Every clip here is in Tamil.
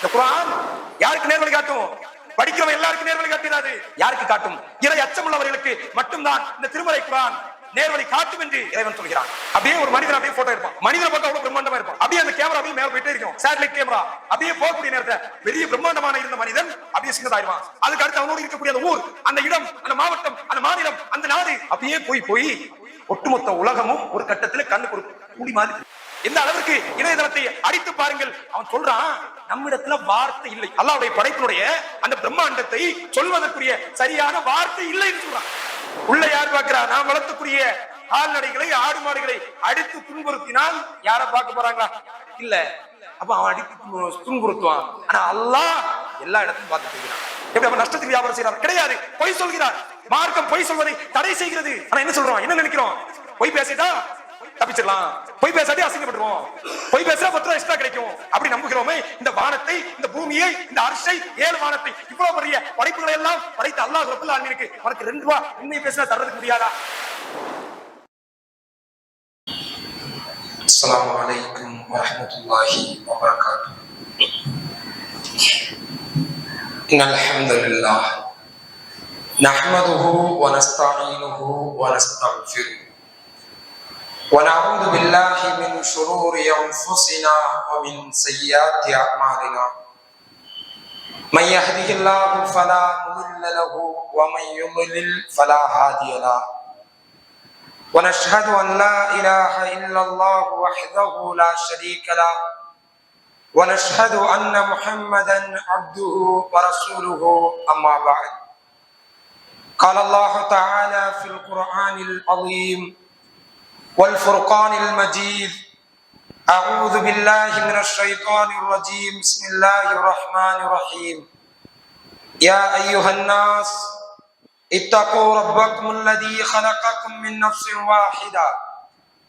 இந்த குர்ஆன் யாருக்கு நேர்வழி காட்டும்? படிக்கிறவன் எல்லாருக்கும் நேர்வழி காட்டினாது. யாருக்கு காட்டும்? இறை அச்சமுள்ளவர்களுக்கு மட்டும்தான் இந்த திருமறை குர்ஆன் நேர்வழி காட்டும் என்று இறைவன் சொல்கிறான். அப்படியே ஒரு மனிதன் அப்படியே போட்டோ எடுப்பான். மனிதனை பார்த்தா அவ்வளவு பிரம்மாண்டமா இருப்பான். அப்படியே அந்த கேமரா அப்படியே மேல போயிட்டே இருக்கும். சேட்டலைட் கேமரா அப்படியே போகக்கூடிய நேரத்துல பெரிய பிரம்மாண்டமான இருந்த மனிதன் அப்படியே சின்னதாயிருவான். அதுக்கு அடுத்து அவனோடு இருக்கக்கூடிய அந்த ஊர், அந்த இடம், அந்த மாவட்டம், அந்த மாநிலம், அந்த நாடு அப்படியே போய் ஒட்டுமொத்த உலகமும் ஒரு கட்டத்துல கண்ணுக்கு ஒரு கூடி மாதிரி. எந்த அளவிற்கு இணையதளத்தை அடித்து பாருங்கள். அவன் சொல்றான், நம்மிடத்துல வார்த்தை இல்லை. அல்லாஹ்வுடைய படைப்பினுடைய அந்த பிரம்மாண்டத்தை சொல்வதற்குரிய சரியான வார்த்தை இல்லை என்று சொல்றான். உள்ள யார் பார்க்கிறா? நாம் வளர்த்தக்கூடிய கால்நடைகளை, ஆடு மாடுகளை அடித்து துன்புறுத்தினால் யார பார்க்க போறாங்களா? இல்ல. அப்ப அவன் அடித்து துன்புறுத்துவான். ஆனா அல்லாஹ் எல்லா இடத்தையும் பார்த்து போகிறான். எப்படி அவன் நஷ்டத்துக்கு வியாபாரம் செய்யறார்? கிடையாது. பொய் சொல்கிறார். மார்க்கம் பொய் சொல்வதை தடை செய்கிறது. ஆனா என்ன சொல்றான்? என்ன நினைக்கிறோம்? பொய் பேசிட்டா தப்பிச்சிடலாம், பொய் பேசாட்டி அசிங்கப்பட்டுருவோம், பொய் பேசுறா 10 ரூபாய் எக்ஸ்ட்ரா கிடைக்கும் அப்படி நம்புகிறோமே. இந்த வானத்தை, இந்த பூமியை, இந்த அர்ஷை, 7 வானத்தை, இவ்வளவு பெரிய படைப்புகளை எல்லாம் படைத்த அல்லாஹ் ரப்பல் ஆலமீனுக்கு உனக்கு 2 ரூபாய் உண்மை பேசினா தரதுக்கு முடியாதா? அஸ்ஸலாமு அலைக்கும் வரஹ்மத்துல்லாஹி வபரகாத்துஹு. இன்னல் ஹம்தலில்லாஹ் நஹ்மதுஹு வ நஸ்தஈனுஹு வ நஸ்தக்ஃபிருஹு ونعوذ بالله من شرور أنفسنا ومن سيئات أعمالنا من يهده الله فلا مضل له ومن يضلل فلا هادي له ونشهد أن لا إله إلا الله وحده لا شريك له ونشهد أن محمدا عبده ورسوله أما بعد قال الله تعالى في القرآن العظيم والفرقان المجيد أعوذ بالله من الشيطان الرجيم بسم الله الرحمن الرحيم يا أيها الناس اتقوا ربكم الذي خلقكم من نفس واحدة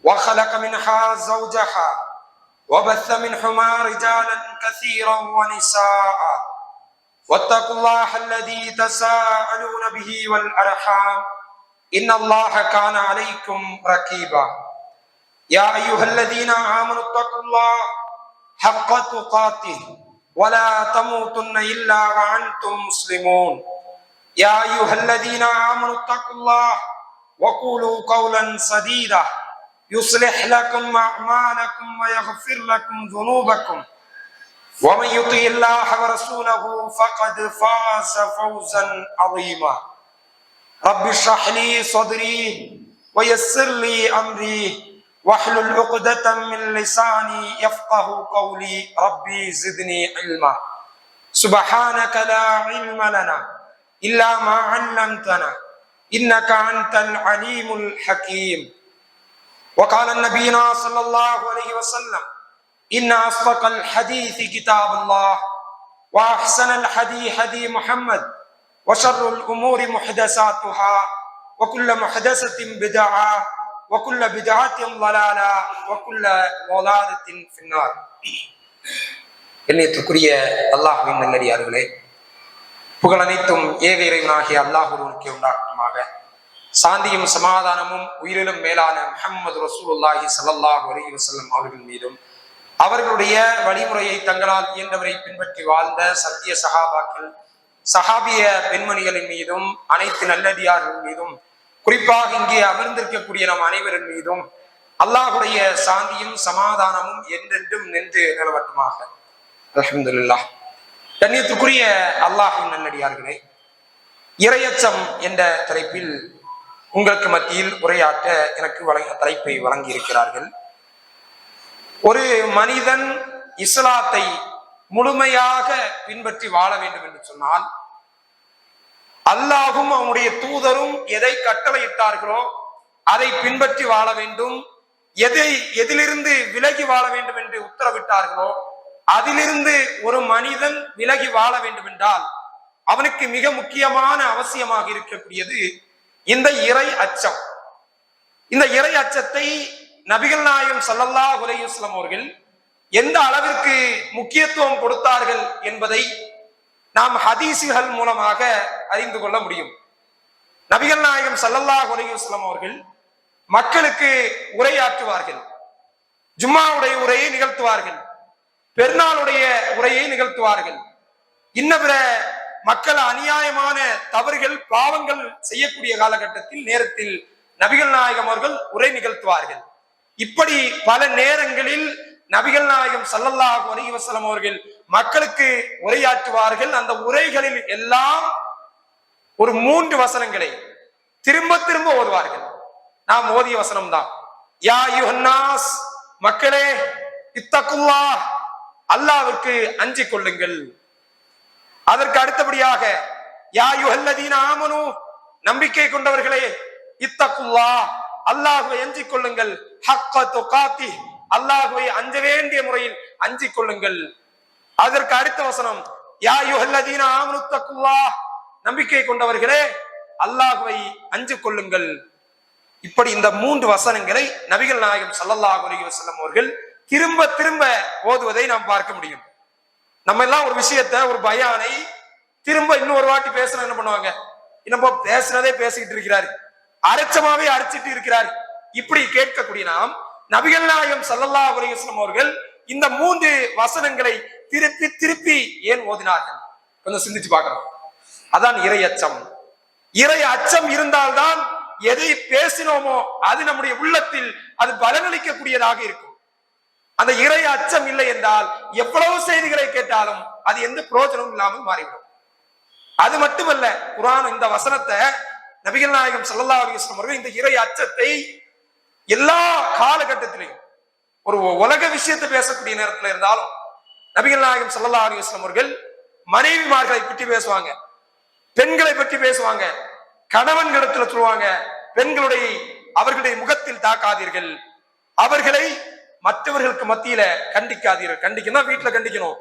وخلق منها زوجها وبث منهما رجالا كثيرا ونساء واتقوا الله الذي تساءلون به والأرحام إن الله كان عليكم رقيبا يا أيها الذين آمنوا اتقوا الله حق تقاته ولا تموتن إلا وأنتم مسلمون يا أيها الذين آمنوا اتقوا الله وقولوا قولا سديدا يصلح لكم أعمالكم ويغفر لكم ذنوبكم ومن يطع الله ورسوله فقد فاز فوزا عظيما رب اشرح لي صدري ويسر لي أمري واحلل عقدة من لساني يفقه قولي ربي زدني علما سبحانك لا علم لنا إلا ما علمتنا إنك أنت العليم الحكيم وقال النبينا صلى الله عليه وسلم إن أصدق الحديث كتاب الله وأحسن الحديث حديث محمد وشر الأمور محدثاتها وكل محدثة بدعة وكل بدعة ضلالة وكل ضلالة في النار. கண்ணியத்துக்குரிய அல்லாஹ்வின் நல்லடியார்களே, புகழ் அனைத்தும் ஏக இறைவனாகிய அல்லாஹ் ஒருவனுக்கே உண்டாகட்டுமாக. சாந்தியும் சமாதானமும் உயிரிலும் மேலான முஹம்மது ரசூலுல்லாஹி ஸல்லல்லாஹு அலைஹி வஸல்லம் அவர்கள் மீதும் அவர்களுடைய வழிமுறையை தங்களால் இயன்றவரை பின்பற்றி வாழ்ந்த சத்திய சஹாபாக்கள், சஹாபிய பெண்மணிகளின் மீதும், அனைத்து நல்லடியார்கள் மீதும், குறிப்பாக இங்கே அமர்ந்திருக்கக்கூடிய நம் அனைவரின் மீதும் அல்லாஹுடைய சாந்தியும் சமாதானமும் என்றென்றும் நின்று நிலவட்டுமாக. அல்ஹம்துலில்லாஹ். கண்ணியத்துக்குரிய அல்லாஹின் நல்லடியார்களே, இறையச்சம் என்ற தலைப்பில் உங்களுக்கு மத்தியில் உரையாற்ற எனக்கு தலைப்பை வழங்கி இருக்கிறார்கள். ஒரு மனிதன் இஸ்லாத்தை முழுமையாக பின்பற்றி வாழ வேண்டும் என்று சொன்னால், அல்லாஹும் அவனுடைய தூதரும் எதை கட்டளையிட்டார்களோ அதை பின்பற்றி வாழ வேண்டும், எதிலிருந்து விலகி வாழ வேண்டும் என்று உத்தரவிட்டார்களோ அதிலிருந்து ஒரு மனிதன் விலகி வாழ வேண்டும் என்றால் அவனுக்கு மிக முக்கியமான அவசியமாக இருக்கக்கூடியது இந்த இறை அச்சம். இந்த இறை அச்சத்தை நபிகள் நாயகம் ஸல்லல்லாஹு அலைஹி வஸல்லம் அவர்கள் எந்த அளவிற்கு முக்கியத்துவம் கொடுத்தார்கள் என்பதை நாம் ஹதீசுகள் மூலமாக அறிந்து கொள்ள முடியும். நபிகள் நாயகம் ஸல்லல்லாஹு அலைஹி வஸல்லம் அவர்கள் மக்களுக்கு உரையாற்றுவார்கள், ஜும்மாவுடைய உரையை நிகழ்த்துவார்கள். பெருநாளுடைய உரையை நிகழ்த்துவார்கள். இன்ன பிற மக்கள் அநியாயமான தவறுகள் பாவங்கள் செய்யக்கூடிய காலகட்டத்தில் நேரத்தில் நபிகள் நாயகம் அவர்கள் உரை நிகழ்த்துவார்கள். இப்படி பல நேரங்களில் நபிகள் நாயகம் ஸல்லல்லாஹு அலைஹி வஸல்லம் அவர்கள் மக்களுக்கு உரையாற்றுவார்கள். அந்த உரைகளில் எல்லாம் ஒரு 3 வசனங்களை திரும்ப திரும்ப ஓதுவார்கள். நாம் ஓதிய வசனம் தான், யா அய்யுஹன்னாஸ், மக்களே, இத்தகுல்லாஹ், அல்லாஹ்வுக்கு அஞ்சிக் கொள்ளுங்கள். அதற்கு அடுத்தபடியாக யா அய்யுஹல்லதீன ஆமனு, நம்பிக்கை கொண்டவர்களே, இத்தகுல்லாஹ், அல்லாஹ்வை அஞ்சிக் கொள்ளுங்கள். ஹக்க துகாத்தி, அல்லாஹ்வை அஞ்ச வேண்டிய முறையில் அஞ்சிக் கொள்ளுங்கள். அதற்கு அடுத்த வசனம் யா அய்யுஹல்லதீன ஆமனு தக்குல்லாஹ், நம்பிக்கை கொண்டவர்களே, அல்லாஹ்வை அஞ்சிக் கொள்ளுங்கள். இப்படி இந்த 3 வசனங்களை நபிகள் நாயகம் ஸல்லல்லாஹு அலைஹி வஸல்லம் அவர்கள் திரும்ப திரும்ப ஓதுவதை நாம் பார்க்க முடியும். நம்ம எல்லாம் ஒரு விஷயத்தை, ஒரு பயானை திரும்ப இன்னொரு வாட்டி பேசணும், என்ன பண்ணுவாங்க, நம்ம பேசுனதே பேசிக்கிட்டு இருக்கிறாரு, அரைச்சமாவே அரைச்சிட்டு இருக்கிறார். இப்படி கேட்கக்கூடிய நாம் நபிகள் நாயகம் ஸல்லல்லாஹு அலைஹி வஸல்லம் அவர்கள் இந்த 3 வசனங்களை திருப்பி திருப்பி ஏன் ஓதினார்கள்? கொஞ்சம் சிந்திச்சு பார்க்கணும். அதான் இறை அச்சம். இறை அச்சம் இருந்தால்தான் எதை பேசினோமோ அது நம்முடைய உள்ளத்தில் அது பலனளிக்கக்கூடியதாக இருக்கும். அந்த இறை அச்சம் இல்லை என்றால் எவ்வளவு செய்திகளை கேட்டாலும் அது எந்த பிரயோஜனமும் இல்லாமல் மாறிவிடும். அது மட்டுமல்ல, குர்ஆன் இந்த வசனத்தை நபிகள் நாயகம் ஸல்லல்லாஹு அலைஹி வஸல்லம் அவர்கள் இந்த இறை அச்சத்தை எல்லா காலகட்டத்திலையும், ஒரு உலக விஷயத்தை பேசக்கூடிய நேரத்தில் இருந்தாலும் நபிகள் நாயகம் ஸல்லல்லாஹு அலைஹி வஸல்லம் அவர்கள் மனைவிமார்களை பற்றி பேசுவாங்க, பெண்களை பற்றி பேசுவாங்க, கணவன்களிடத்துல சொல்லுவாங்க, பெண்களுடைய அவர்களுடைய முகத்தில் தாக்காதீர்கள், அவர்களை மற்றவர்களுக்கு மத்தியில கண்டிக்காதீர்கள், கண்டிக்கணும் வீட்டுல கண்டிக்கணும்.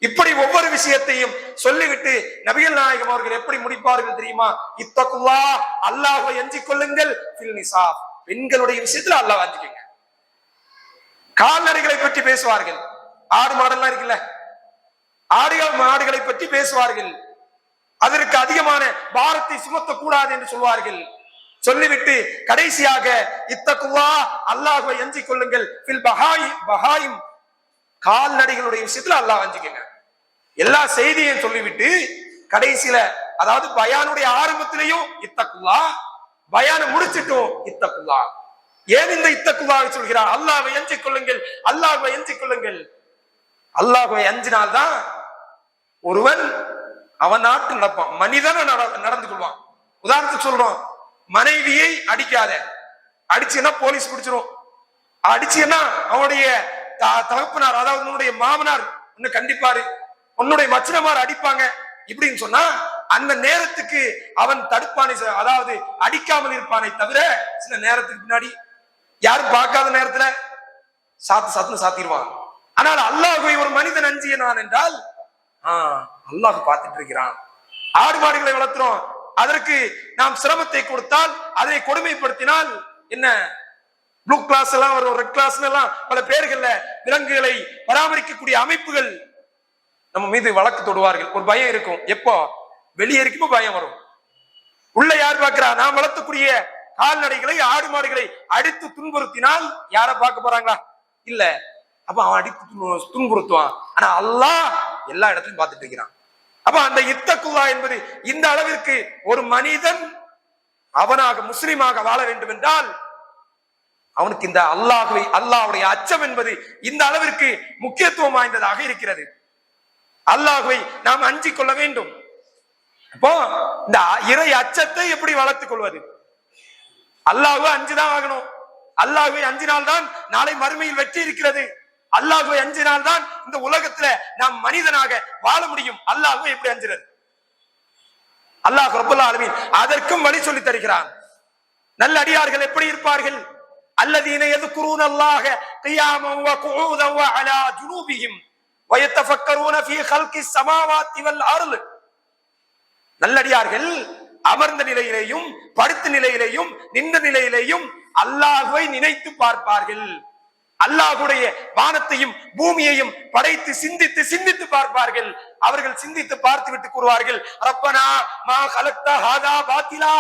இப்படி ஒவ்வொரு விஷயத்தையும் சொல்லிவிட்டு நபிகள் நாயகம் அவர்கள் எப்படி முடிப்பார்கள் தெரியுமா? இத்தகுல்லாஹ், அல்லாஹ்வை அஞ்சிக் கொள்ளுங்கள். ஃபில் நிசா, பெண்களுடைய விஷயத்துல அல்லாஹ் அஞ்சிக்கங்க. கால்நடைகளை பற்றி பேசுவார்கள், ஆடு மாடெல்லாம் இருக்குல்ல, ஆடுகள் மாடுகளை பற்றி பேசுவார்கள். அதற்கு அதிகமான பாரத்தை சுமத்த கூடாது என்று சொல்வார்கள். சொல்லிவிட்டு கடைசியாக இத்தகுல்லாஹ், அல்லாஹ்வை அஞ்சிக் கொள்ளுங்கள். ஃபில் பஹாயிம், கால்நடைகளுடைய விஷயத்துல அல்லாஹ் அஞ்சிக்கங்க. எல்லா செய்தியையும் சொல்லிவிட்டு கடைசியில, அதாவது பயானுடைய ஆரம்பத்திலையும் இத்தகுல்லாஹ், பயான முடிச்சிட்டோம் இத்தகுல்லாஹ். ஏன் இந்த இத்தகுல்லாஹ் சொல்கிறார்? அல்லாஹ்வை அஞ்சிக் கொள்ளுங்கள், அல்லாஹ்வை அஞ்சிக் கொள்ளுங்கள். அல்லாஹ்வை அஞ்சினால்தான் ஒருவன் அவன் நாட்டு நடப்பான், மனிதன் நடந்து கொள்வான். உதாரணத்துக்கு சொல்றோம், மனைவியை அடிக்காத, அடிச்சுன்னா போலீஸ் பிடிச்சிரும், அடிச்சுன்னா அவனுடைய தகப்பனார், அதாவது உன்னுடைய மாமனார் உன்னை கண்டிப்பாரு, உன்னுடைய மச்சனமார் அடிப்பாங்க இப்படின்னு சொன்னா அந்த நேரத்துக்கு அவன் தடுப்பானை, அதாவது அடிக்காமல் இருப்பானை தவிர சில நேரத்துக்கு பின்னாடி யாரும் பார்க்காத நேரத்துல சாத்து சாத்திடுவான். ஆனால் அல்லாஹ்வை ஒரு மனிதன் அஞ்சியனான் என்றால் அல்லாஹ் பார்த்துட்டு இருக்கிறான். ஆடு மாடுகளை வளர்த்துறோம், அதற்கு நாம் சிரமத்தை கொடுத்தால், அதை கொடுமைப்படுத்தினால் என்ன, ப்ளூ கிளாஸ் எல்லாம் ஒரு ரெட் கிளாஸ் எல்லாம் பல பேர்கள்ல விலங்குகளை பராமரிக்கக்கூடிய அமைப்புகள் நம்ம மீது வழக்கு தொடுவார்கள். ஒரு பயம் இருக்கும், எப்போ வெளியே இருக்குமோ பயம் வரும். உள்ள யார் பார்க்கிறா? நாம் வளர்த்தக்கூடிய கால்நடைகளை, ஆடு மாடுகளை அடித்து துன்புறுத்தினால் யார பார்க்க போறாங்களா? இல்ல. அப்ப அவன் அடித்து துன்புறுத்துவான். ஆனா அல்லாஹ் எல்லா இடத்திலும் பார்த்துட்டு இருக்கிறான். அப்ப அந்த இத்தகுல்லாஹ் என்பது இந்த அளவிற்கு ஒரு மனிதன் அவனாக முஸ்லிமாக வாழ வேண்டும் என்றால் அவனுக்கு இந்த அல்லாஹ்வுடைய அச்சம் என்பது இந்த அளவிற்கு முக்கியத்துவம் வாய்ந்ததாக இருக்கிறது. அல்லாஹ்வை நாம் அஞ்சிக் கொள்ள வேண்டும். அப்போ இந்த இறை அச்சத்தை எப்படி வளர்த்துக் கொள்வது? அல்லாஹ்வை அஞ்சுதான் ஆகணும். அல்லாஹ்வை அஞ்சினால்தான் நாளை மறுமையில் வெற்றி இருக்கிறது. அல்லாஹ்வை அஞ்சினால்தான் இந்த உலகத்துல நாம் மனிதனாக வாழ முடியும். அல்லாஹ்வை எப்படி அஞ்சுறது? அல்லாஹ் ரப்பல் ஆலமீன் அதற்கும் வழி சொல்லி தருகிறான். நல்ல அடியார்கள் எப்படி இருப்பார்கள்? அல்லதீன யذ்குரூனல்லாஹ கியாமன் வ குஊதன் வ அலா ஜுனூபிஹிம் வ யதஃபக்கரூன ஃபீ ஹல்கிஸ் ஸமாவாத்தி வல் அர்ள். நல்லடியார்கள் அமர்ந்த நிலையிலேயும், படுத்த நிலையிலேயும், நின்ற நிலையிலேயும் அல்லாஹ்வை நினைத்து பார்ப்பார்கள். அல்லாஹ்வுடைய வானத்தையும் பூமியையும் படைத்து சிந்தித்து சிந்தித்து பார்ப்பார்கள். அவர்கள் சிந்தித்து பார்த்து விட்டு கூறுவார்கள், ரப்பனா மா கலக்த ஹாதா பாத்திலா,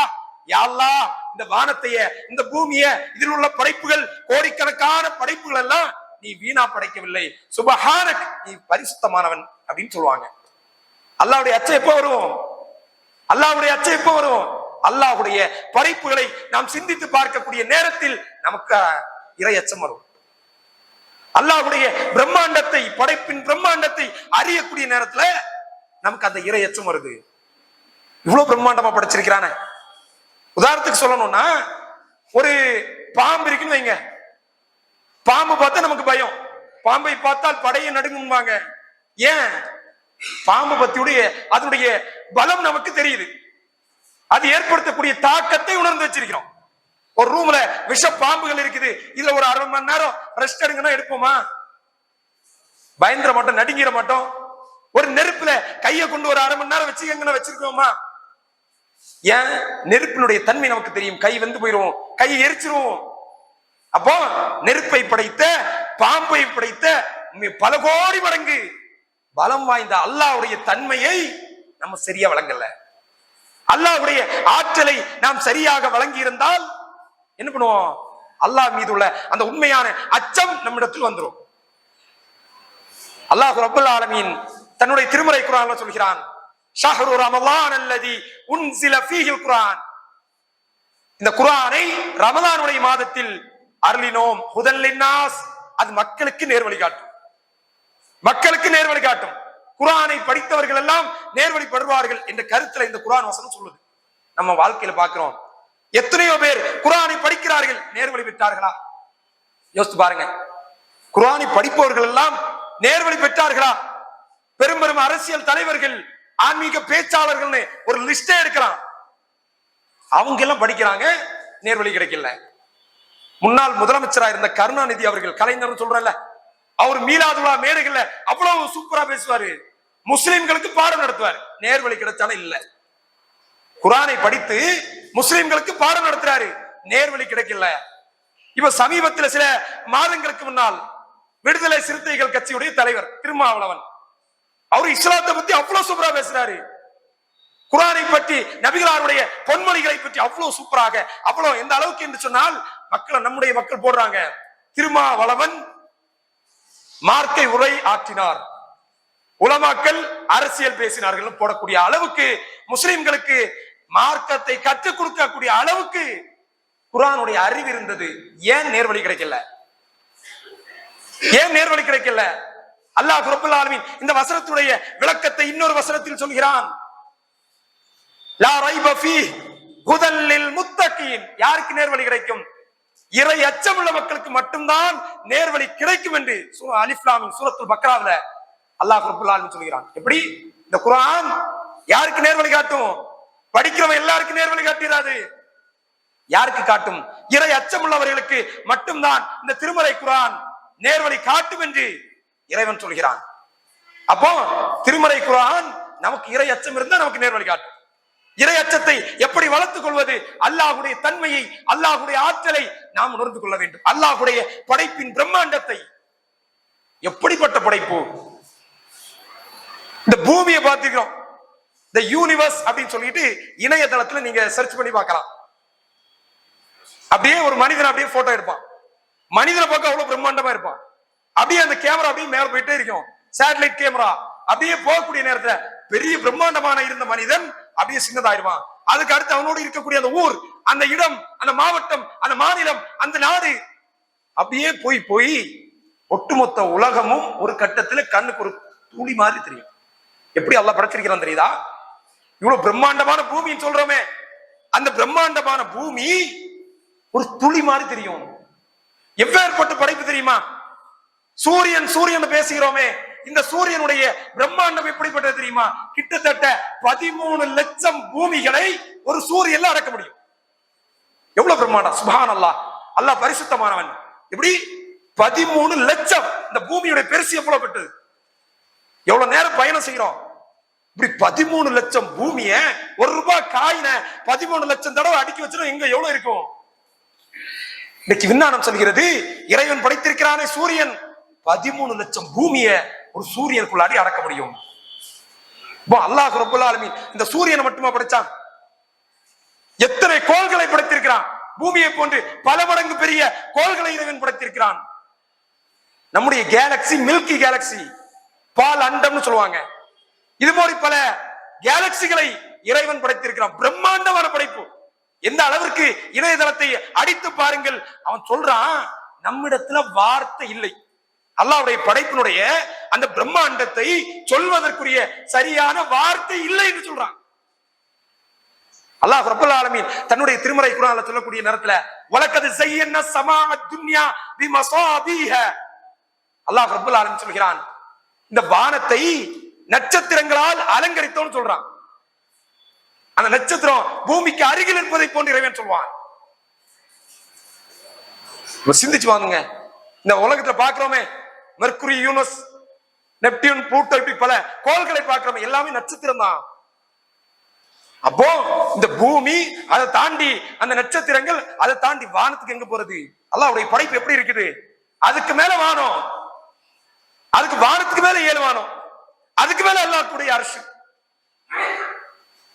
யா அல்லாஹ், இந்த வானத்தைய, இந்த பூமிய, இதில் உள்ள படைப்புகள், கோடிக்கணக்கான படைப்புகள் எல்லாம் நீ வீணா படைக்கவில்லை, சுபஹானக் நீ பரிசுத்தமானவன் அப்படின்னு சொல்லுவாங்க. அல்லாஹ்வுடைய அச்சம் எப்போ வரும்? அல்லாஹ்வுடைய அச்சம் எப்போ வரும்? அல்லாஹ்வுடைய படைப்புகளை நாம் சிந்தித்து பார்க்கக்கூடிய நேரத்தில் நமக்கு இறை அச்சம் வரும். அல்லாஹ்வுடைய பிரம்மாண்டத்தை, படைப்பின் பிரம்மாண்டத்தை அறியக்கூடிய நேரத்துல நமக்கு அந்த இறை அச்சம் வருது. இவ்வளவு பிரம்மாண்டமா படைச்சிருக்கிறானே. உதாரணத்துக்கு சொல்லணும்னா, ஒரு பாம்பு இருக்குன்னு வைங்க. பாம்பு பார்த்தா நமக்கு பயம். பாம்பை பார்த்தால் படையை நடுங்குவாங்க. ஏன்? பாம்பு பத்தியுடைய அதனுடைய பலம் நமக்கு தெரியுது. அது ஏற்படுத்தக்கூடிய தாக்கத்தை உணர்ந்து வச்சிருக்கிறோம். ஒரு ரூம்ல விஷ பாம்புகள் இருக்குது, இதுல ஒரு 1/2 மணி நேரம் ரெஸ்ட் எடுங்கன்னா எடுப்போமா? பயந்துர மாட்டோம், நடுங்கிற மாட்டோம். ஒரு நெருப்புல கையை கொண்டு ஒரு 1/2 மணி நேரம் வச்சிருக்கோமா? ஏன்? நெருப்பினுடைய தன்மை நமக்கு தெரியும். கை வெந்து போயிரும், கையை எரிச்சிருவோம். அப்போ நெருப்பை படைத்த, பாம்பை படைத்த பல கோடி மடங்கு பலம் வாய்ந்த அல்லாஹ்வுடைய தன்மையை நம்ம சரியா வழங்கல. அல்லாஹ்வுடைய ஆற்றலை நாம் சரியாக வழங்கி இருந்தால் என்ன பண்ணுவோம்? அல்லாஹ் மீது உள்ள அந்த உண்மையான அச்சம் நம்மிடத்தில் வந்துரும். அல்லாஹ் ரப்பல் ஆலமீன் தன்னுடைய திருமறை குர்ஆன்ல சொல்கிறான், ஷஹ்ரு ரமலான் அல்லதி உன்ஸில ஃபீஹில் குர்ஆன். இந்த குர்ஆனை ரமலானுடைய மாதத்தில் அருளினோம். ஹுதல் லின்னாஸ், அது மக்களுக்கு நேர்வழி காட்டும். மக்களுக்கு நேர்வழி காட்டும். குர்ஆனை படித்தவர்கள் எல்லாம் நேர்வழிப்படுவார்கள் என்ற கருத்துல இந்த குர்ஆன் வசனம் சொல்லுது. நம்ம வாழ்க்கையில பார்க்கிறோம், எத்தனையோ பேர் குர்ஆனை படிக்கிறார்கள், நேர்வழி பெற்றார்களா? யோசித்து பாருங்க. குர்ஆனை படிப்பவர்கள் எல்லாம் நேர்வழி பெற்றார்களா? பெரும் பெரும் அரசியல் தலைவர்கள், ஆன்மீக பேச்சாளர்கள் ஒரு லிஸ்டே எடுக்கிறான். அவங்க எல்லாம் படிக்கிறாங்க, நேர்வழி கிடைக்கல. முன்னாள் முதலமைச்சரா இருந்த கருணாநிதி அவர்கள், கலைஞர் சொல்றல, அவர் மீலாதுல்லா மேடைகள்ல அவ்வளவு சூப்பரா பேசுவாரு, முஸ்லிம்களுக்கு பாடம் நடத்துவார். நேர்வழி கிடைச்சாலும் இல்ல. குர்ஆனை படித்து முஸ்லிம்களுக்கு பாடம் நடத்துறாரு, நேர்வழி கிடைக்கல. இப்ப சமீபத்தில் சில மாதங்களுக்கு முன்னால் விடுதலை சிறுத்தைகள் கட்சியுடைய தலைவர் திருமாவளவன், அவர் இஸ்லாத்தை பத்தி அவ்வளவு சூப்பரா பேசுறாரு. குர்ஆனை பற்றி, நபிகளாருடைய பொன்மொழிகளை பற்றி அவ்வளவு சூப்பராக, அவ்வளவு எந்த அளவுக்கு என்று சொன்னால் மக்கள், நம்முடைய மக்கள் போடுறாங்க, திருமாவளவன் மார்க்கை உரை ஆற்றினார், உலமாக்கள் அரசியல் பேசினார்கள் போடக்கூடிய அளவுக்கு, முஸ்லிம்களுக்கு மார்க்கத்தை கற்றுக் கொடுக்கக்கூடிய அளவுக்கு குர்ஆனுடைய அறிவு இருந்தது. ஏன் நேர்வழி கிடைக்கல? ஏன் நேர்வழி கிடைக்கல? அல்லாஹ் ரப்பல் ஆலமீன் இந்த வசனத்துடைய விளக்கத்தை இன்னொரு வசனத்தில் சொல்கிறான், லா ரைப ஃபீஹ் ஹுதல் லில் முத்தகீன். யாருக்கு நேர்வழி கிடைக்கும்? இறை அச்சமுள்ள மக்களுக்கு மட்டும்தான் நேர்வழி கிடைக்கும் என்று சூரா அலிஃப் லாம் மீம் சூரத்துல் பக்ராவுல அல்லாஹ் ரப்பல் ஆலமீன் சொல்கிறான். எப்படி? இந்த குர்ஆன் யாருக்கு நேர்வழி காட்டும்? படிக்கிறவன் எல்லாருக்கும் நேர்வழி காட்டிராது. யாருக்கு காட்டும்? இறை அச்சமுள்ளவர்களுக்கு மட்டும்தான் இந்த திருமறை குர்ஆன் நேர்வழி காட்டும் என்று இறைவன் சொல்கிறான். அப்போ திருமறை குர்ஆன் நமக்கு இறை அச்சம் இருந்தா நமக்கு நேர்வழி காட்டும். இறை அச்சத்தை எப்படி வளர்த்துக் கொள்வது? அல்லாஹ்வுடைய தன்மையை, அல்லாஹ்வுடைய ஆற்றலை நாம் உணர்ந்து கொள்ள வேண்டும். அல்லாஹ்வுடைய படைப்பின் பிரம்மாண்டத்தை. எப்படிப்பட்ட படைப்பு! இந்த பூமியை பார்த்துக்கிறோம், இந்த யூனிவர்ஸ் அப்படின்னு சொல்லிட்டு இணையதளத்துல நீங்க சர்ச் பண்ணி பார்க்கலாம். அப்படியே ஒரு மனிதன் அப்படியே போட்டோ எடுப்பான், மனிதனை பார்க்க அவ்வளவு பிரம்மாண்டமா இருப்பான். அப்படியே அந்த கேமரா அப்படியே மேல போயிட்டே இருக்கும், சேட்டலைட் கேமரா. அப்படியே போகக்கூடிய நேரத்துல பெரிய பிரம்மாண்டமான இருந்த மனிதன் அப்படியே சின்னதாயிருவான். அதுக்கு அடுத்து அவனோடு இருக்கக்கூடிய அந்த ஊர், அந்த இடம், அந்த மாவட்டம், அந்த மாநிலம், அந்த நாடு அப்படியே போய் போய் ஒட்டுமொத்த உலகமும் ஒரு கட்டத்துல கண்ணுக்கு ஒரு துளி மாதிரி தெரியும். எப்படி அல்லாஹ் படைச்சிருக்கிறான் தெரியுதா? இவ்வளவு பிரம்மாண்டமான பூமின்னு சொல்றோமே, அந்த பிரம்மாண்டமான பூமி ஒரு துளி மாதிரி தெரியும். எவ்வேற்பட்ட படைப்பு தெரியுமா? சூரியன் சூரியன் பேசுகிறோமே, இந்த சூரியனுடைய பிரம்மாண்டம் எப்படிப்பட்டது தெரியுமா? கிட்டத்தட்ட 13 லட்சம் பூமிகளை ஒரு சூரியன்ல அடக்க முடியும். எவ்வளவு பிரம்மாண்டம்! சுப்ஹானல்லாஹ், அல்லாஹ் பரிசுத்தமானவன். எப்படி? 13 லட்சம். இந்த பூமியுடைய பெருசு எவ்வளவு பெற்றது? எவ்வளவு நேரம் பயணம் செய்யறோம்? இப்படி 13 லட்சம் பூமிய ₹1 காயின 13 லட்சம் தடவை அடுக்கி வச்சிடும். எங்க எவ்வளவு இருக்கும்? இன்னைக்கு விஞ்ஞானம் சொல்கிறது, இறைவன் படைத்திருக்கிறானே சூரியன், 13 லட்சம் பூமிய ஒரு சூரியனுக்குள்ளாடி அடக்க முடியும். அல்லாஹ் ரப்பல் ஆலமீன் இந்த சூரியனை மட்டுமா படைச்சான்? எத்தனை கோள்களை படைத்திருக்கிறான்! பூமியை போன்று பல மடங்கு பெரிய கோள்களை இறைவன் படைத்திருக்கிறான். நம்முடைய கேலக்சி மில்கி கேலக்சி, பால் அண்டம்னு சொல்லுவாங்க. இது மாதிரி பல கேலக்சிகளை இறைவன் படைத்திருக்கிறான். பிரம்மாண்டமான படைப்பு. எந்த அளவிற்கு இணையதளத்தை அடித்து பாருங்கள். அவன் சொல்றான், நம்மிடத்துல வார்த்தை இல்லை. அல்லாஹ்வுடைய படைப்பினுடைய அந்த பிரம்மாண்டத்தை சொல்வதற்குரிய சரியான வார்த்தை இல்லை என்று சொல்றான். அல்லாஹ் ரப்பல் ஆலமீன் தன்னுடைய திருமறை குர்ஆன்ல சொல்லக்கூடிய நேரத்துல வலக்கத் ஸய்யன்னா ஸமாஅத் துன்யா பிமஸாபீஹ, அல்லாஹ் ரப்பல் ஆலமீன் சொல்கிறான், இந்த வானத்தை நட்சத்திரங்களால் அலங்கரித்தோம்னு சொல்றான். அந்த நட்சத்திரம் பூமிக்கு அருகில் இருப்பதை போன்று இறைவன் சொல்வான். சிந்திச்சு வாங்குங்க. இந்த உலகத்துல பாக்குறோமே, மெர்க்குரி, யூனஸ், நெப்டியூன், புளூட்டோ, இப்படி பல கோள்களை பார்க்கிறோமே, எல்லாமே நட்சத்திரம் தான். அப்போ இந்த பூமி, அதை தாண்டி அந்த நட்சத்திரங்கள், அதை தாண்டி வானத்துக்கு எங்க போறது? அல்லாஹ்வுடைய படைப்பு எப்படி இருக்குது? அதுக்கு மேல வானம், அதுக்கு வானத்துக்கு மேல 7 வானம், அதுக்கு மேல அல்லாஹ்வுடைய அர்ஷ்.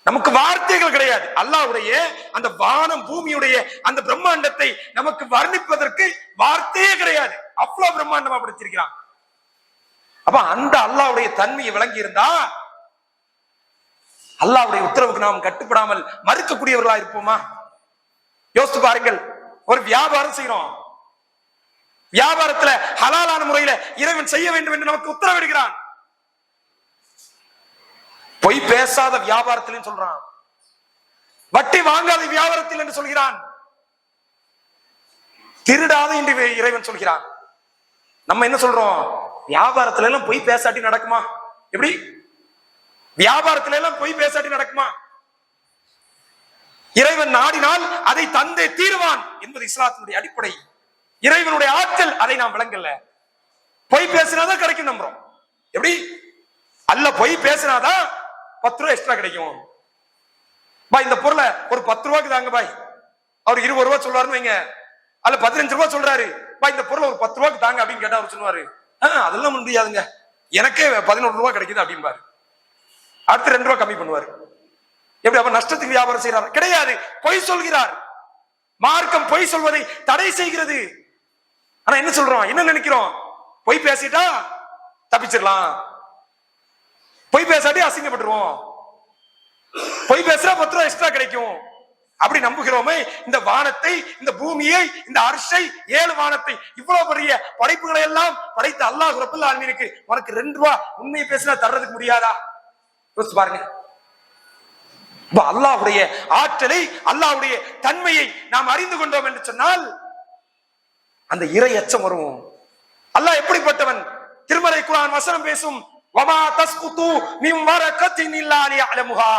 நமக்கு வார்த்தைகள் கிடையாது. அல்லாஹ்வுடைய அந்த வானம் பூமியுடைய அந்த பிரம்மாண்டத்தை நமக்கு வர்ணிப்பதற்கு வார்த்தையே கிடையாது. அவ்வளவு பிரம்மாண்டமா படைச்சிருக்கிறான். அப்ப அந்த அல்லாஹ்வுடைய தன்மையை விளங்கி இருந்தா அல்லாஹ்வுடைய உத்தரவுக்கு நாம் கட்டுப்படாமல் மறுக்கக்கூடியவர்களா இருப்போமா? யோசித்து பாருங்கள். ஒரு வியாபாரம் செய்யறோம். வியாபாரத்துல ஹலாலான முறையில இறைவன் செய்ய வேண்டும் என்று நமக்கு உத்தரவிடுகிறான். பொய் பேசாத வியாபாரத்திலும் சொல்றான், வட்டி வாங்காத வியாபாரத்தில் என்று சொல்கிறான், திருடாத என்று இறைவன் சொல்கிறான். நம்ம என்ன சொல்றோம்? வியாபாரத்துல எல்லாம் பொய் பேசாட்டி நடக்குமா? எப்படி வியாபாரத்துல எல்லாம் பொய் பேசாட்டி நடக்குமா? இறைவன் நாடினால் அதை தந்தே தீர்வான் என்பது இஸ்லாத்தினுடைய அடிப்படை. இறைவனுடைய ஆற்றல் அதை நாம் விளங்கல. பொய் பேசினாதான் கிடைக்கும் நம்புறோம். எப்படி அல்ல, பொய் பேசினாதான் 10 ரூபாய் எக்ஸ்ட்ரா கிடைக்கும். பாய் இந்த பொருளை ஒரு 10 ரூபாய்க்கு தாங்க பாய், அவர் 20 ரூபாய் சொல்றாருன்னு வைங்க, அல்ல 15 ரூபாய் சொல்றாரு, பாய் இந்த பொருளை ஒரு 10 ரூபாய்க்கு தாங்க அப்படின்னு கேட்டா அவர் சொல்லுவாரு, அதெல்லாம் முடியாதுங்க, எனக்கே 11 ரூபாய் கிடைக்குது அப்படின்பாரு. அடுத்து 2 ரூபாய் கம்மி பண்ணுவாரு. எப்படி அப்ப நஷ்டத்துக்கு வியாபாரம் செய்யறாரு? கிடையாது, பொய் சொல்கிறார். மார்க்கம் பொய் சொல்வதை தடை செய்கிறது. ஆனா என்ன சொல்றோம், என்ன நினைக்கிறோம்? பொய் பேசிட்டா தப்பிச்சிடலாம், பொய் பேசாட்டி அசிங்கப்பட்டுருவோம், பொய் பேசுறா 10 ரூபாய் எக்ஸ்ட்ரா கிடைக்கும் அப்படி நம்புகிறோமே. இந்த வானத்தை, இந்த பூமியை, இந்த அர்ஷை, 7 வானத்தை, இவ்வளவு பெரிய படைப்புகளை எல்லாம் படைத்த அல்லாஹ் ரப்பல் ஆலமீனுக்கு உனக்கு 2 ரூபாய் உண்மையை பேசினா தர்றதுக்கு முடியாதா? யோசிச்சு பாருங்க. அல்லாஹ்வுடைய ஆற்றலை, அல்லாஹ்வுடைய தன்மையை நாம் அறிந்து கொண்டோம் என்று சொன்னால் அந்த இறை அச்சம் வரும். அல்லாஹ் எப்படிப்பட்டவன்? திருமறை குர்ஆன் வசனம் பேசும், வமா தஸ்குது மின் வரகத்தின் இல்லா லியஅலமுஹா.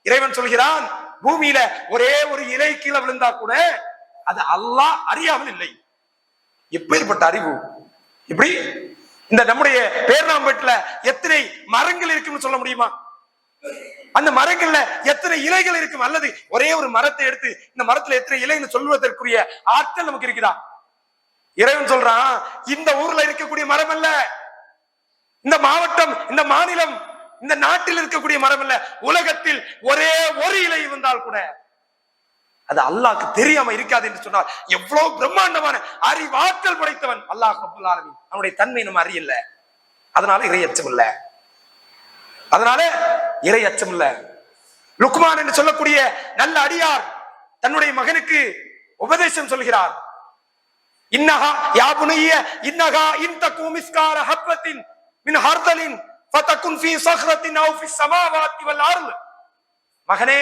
இறைவன் சொல்கிறான், பூமியில ஒரே ஒரு இலை கீழே விழுந்தா கூட அது அல்லாஹ் அறியாமல் இல்லை. எப்பேற்பட்ட அறிவு! இப்படி இந்த நம்முடைய பேர்ணாம்பேட்டுல எத்தனை மரங்கள் இருக்குன்னு சொல்ல முடியுமா? அந்த மரங்கள்ல எத்தனை இலைகள் இருக்கும்? அல்லது ஒரே ஒரு மரத்தை எடுத்து இந்த மரத்துல எத்தனை இலைன்னு சொல்வதற்குரிய ஆற்றல் நமக்கு இருக்குதா? இறைவன் சொல்றான், இந்த ஊர்ல இருக்கக்கூடிய மரம் அல்ல, இந்த மாவட்டம், இந்த மாநிலம், இந்த நாட்டில் இருக்கக்கூடிய மரம் அல்ல, உலகத்தில் ஒரே ஒரு இலை இருந்தால் கூட அது அல்லாஹ்க்கு தெரியாம இருக்காது என்று சொன்னால் எவ்வளவு பிரம்மாண்டமான அறிவாற்றல் படைத்தவன் அல்லாஹ் ரப்பல் ஆலமீன். அவனுடைய தன்மை நம்ம அறியல, அதனால இறை அச்சம் இல்ல. அதனால இறை அச்சம் இல்ல. லுக்மான் என்று சொல்லக்கூடிய நல்ல அடியார் தன்னுடைய மகனுக்கு உபதேசம் சொல்கிறார். இன்னஹா யா புனைய இன்னஹா இன் தகு மிஸ்கால ஹப்பத்தின் மின் ஹர்தலின் ஃபதகுன் ஃபீ ஸஹ்ரத்தின் அவ் ஃபீ ஸமாவாத்தி வல் அர்ல். மகனே,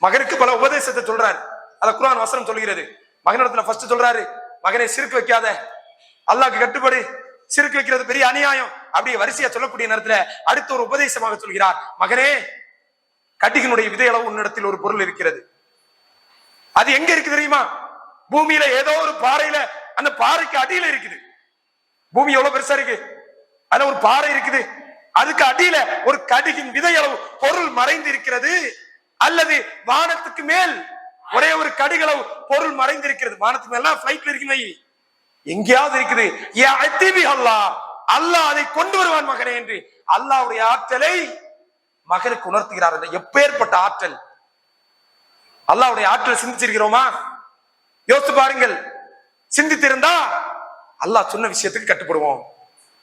மகனுக்கு பல உபதேசத்தை சொல்றார். அத குர்ஆன் வசனம் சொல்கிறது. மகனிடத்துல ஃபர்ஸ்ட் சொல்றாரு, மகனே சிறுக்கு வைக்காத, அல்லாஹ்க்கு கட்டுப்படு, சிறுக்கு வைக்கிறது பெரிய அநியாயம். அப்படியே வரிசையா சொல்லக்கூடிய நேரத்துல அடுத்த ஒரு உபதேசமாக சொல்கிறார், மகனே, கட்டிகனுடைய விதையளவு உன்னிடத்தில் ஒரு பொருள் இருக்கிறது. அது எங்க இருக்கு தெரியுமா? பூமியில ஏதோ ஒரு பாறையில, அந்த பாறைக்கு அடியில இருக்குது. பூமி எவ்வளவு பெருசா இருக்கு, அதுல ஒரு பாறை இருக்குது, அதுக்கு அடியில ஒரு கடிகின் விதையளவு பொருள் மறைந்து இருக்கிறது. அல்லது வானத்துக்கு மேல் ஒரே ஒரு கடிகளவு பொருள் மறைந்திருக்கிறது. வானத்துக்கு மேல பிளைட்ல இருக்கு, எங்கேயாவது இருக்குது. அல்லாஹ் அதை கொண்டு வருவான் மகனே என்று அல்லாஹ்வுடைய ஆற்றலை மகனுக்கு உணர்த்துகிறார். எப்பேற்பட்ட ஆற்றல்! அல்லாஹ்வுடைய ஆற்றல் சிந்திச்சிருக்கிறோமா? யோசித்து பாருங்கள். சிந்தித்திருந்தா அல்லாஹ் சொன்ன விஷயத்துக்கு கட்டுப்படுவோம்.